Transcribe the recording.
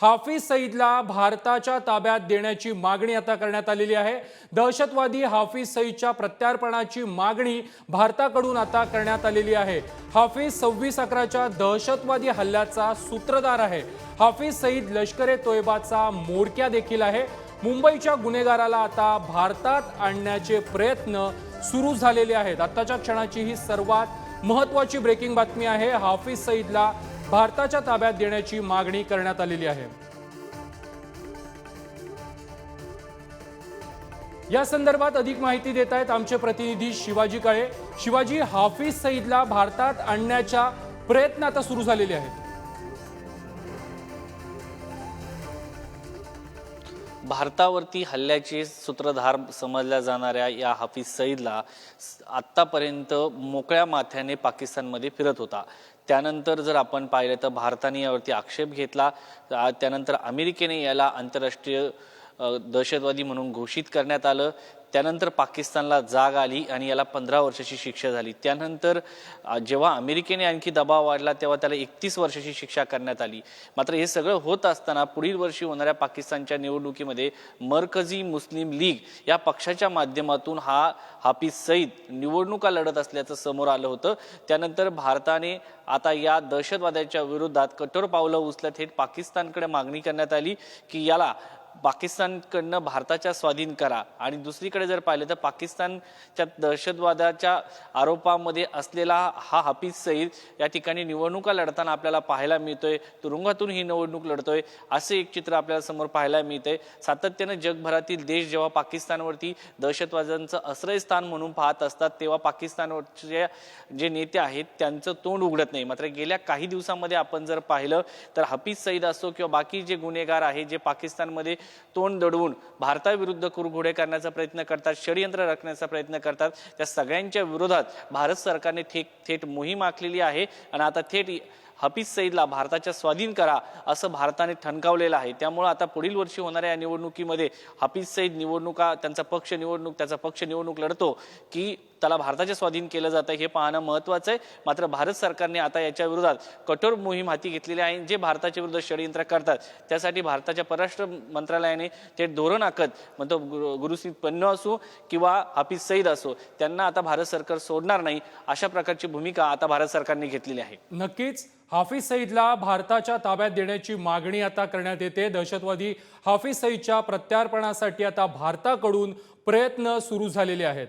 हाफिज सईदला भारताच्या ताब्यात देण्याची मागणी आता करण्यात आलेली आहे। दहशतवादी हाफिज सईदच्या प्रत्यार्पणाची मागणी भारताकडून आता करण्यात आलेली आहे। हाफिज 26/11च्या दहशतवादी हल्ल्याचा सूत्रधार आहे। हाफिज सईद लष्कर-ए-तोयबाचा म्होरक्या देखील आहे। मुंबईच्या गुन्हेगाराला आता भारतात आणण्याचे प्रयत्न सुरू झालेले आहेत। आताच्या क्षणाची ही सर्वात महत्त्वाची ब्रेकिंग बातमी आहे। हाफिज सईदला भारताच्या ताब्यात देण्याची मागणी करण्यात आलेली आहे। या संदर्भात अधिक माहिती देत आहेत आमचे प्रतिनिधी शिवाजी काळे। शिवाजी, हाफिज सईदला भारतात आणण्याच्या प्रयत्न आता सुरू झालेले आहेत। भारतावरती हल्ल्याचे सूत्रधार समजल्या जाणाऱ्या या हाफिज सईदला आतापर्यंत मोकळ्या माथ्याने पाकिस्तानमध्ये फिरत होता। त्यानंतर जर आपण पाहिलं तर भारताने यावरती आक्षेप घेतला। त्यानंतर अमेरिकेने याला आंतरराष्ट्रीय दहशतवादी म्हणून घोषित करण्यात आलं। त्यानंतर पाकिस्तानला जाग आली आणि याला 15 वर्षाची शिक्षा झाली। त्यानंतर जेव्हा अमेरिकेने आणखी दबाव वाढला तेव्हा त्याला 31 वर्षाची शिक्षा करण्यात आली। मात्र हे सगळं होत असताना पुढील वर्षी होणाऱ्या पाकिस्तानच्या निवडणुकीमध्ये मरकजी मुस्लिम लीग या पक्षाच्या माध्यमातून हाफिज सईद निवडणुका लढत असल्याचं समोर आलं होतं। त्यानंतर भारताने आता या दहशतवाद्याच्या विरोधात कठोर पावलं उचलत थेट पाकिस्तानकडे मागणी करण्यात आली की याला पाकिस्तानकडनं भारताच्या स्वाधीन करा। आणि दुसरीकडे जर पाहिलं तर पाकिस्तानच्या दहशतवादाच्या आरोपामध्ये असलेला हा हाफिज सईद या ठिकाणी निवडणुका लढताना आपल्याला पाहायला मिळतोय। तुरुंगातून ही निवडणूक लढतोय असे एक चित्र आपल्याला समोर पाहायला मिळतंय। सातत्याने जगभरातील देश जेव्हा पाकिस्तानवरती दहशतवाद्यांचं आश्रयस्थान म्हणून पाहत असतात तेव्हा पाकिस्तानवरचे जे नेते आहेत त्यांचं तोंड उघडत नाही। मात्र गेल्या काही दिवसांमध्ये आपण जर पाहिलं तर हाफिज सईद असो किंवा बाकी जे गुन्हेगार आहेत जे पाकिस्तानमध्ये तोंड दडवून भारताविरुद्ध कुरघोडे करण्याचा प्रयत्न करतात, षडयंत्र रचण्याचा प्रयत्न करतात, त्या सगळ्यांच्या विरोधात भारत सरकारने थेट मोहीम आखलेली आहे। आणि आता थेट हाफिज सईदला भारताच्या स्वाधीन करा असं भारताने ठणकावलेलं आहे। त्यामुळे आता पुढील वर्षी होणाऱ्या या निवडणुकीमध्ये हाफिज सईद त्याचा पक्ष निवडणूक लढतो की त्याला भारताच्या स्वाधीन केलं जातं हे पाहणं महत्त्वाचं आहे। मात्र भारत सरकारने आता याच्या विरोधात कठोर मोहीम हाती घेतलेली आहे। जे भारताच्या विरुद्ध षडयंत्र करतात त्यासाठी भारताच्या परराष्ट्र मंत्रालयाने थेट धोरण आखत म्हणतो गुरुसिंग पन्नू असो किंवा हाफिज सईद असो त्यांना आता भारत सरकार सोडणार नाही अशा प्रकारची भूमिका आता भारत सरकारने घेतलेली आहे। नक्कीच हाफिज सईदला भारताच्या ताब्यात देण्याची मागणी आता करण्यात येते। दहशतवादी हाफिज सईदच्या प्रत्यार्पणासाठी आता भारताकडून प्रयत्न सुरू झालेले आहेत।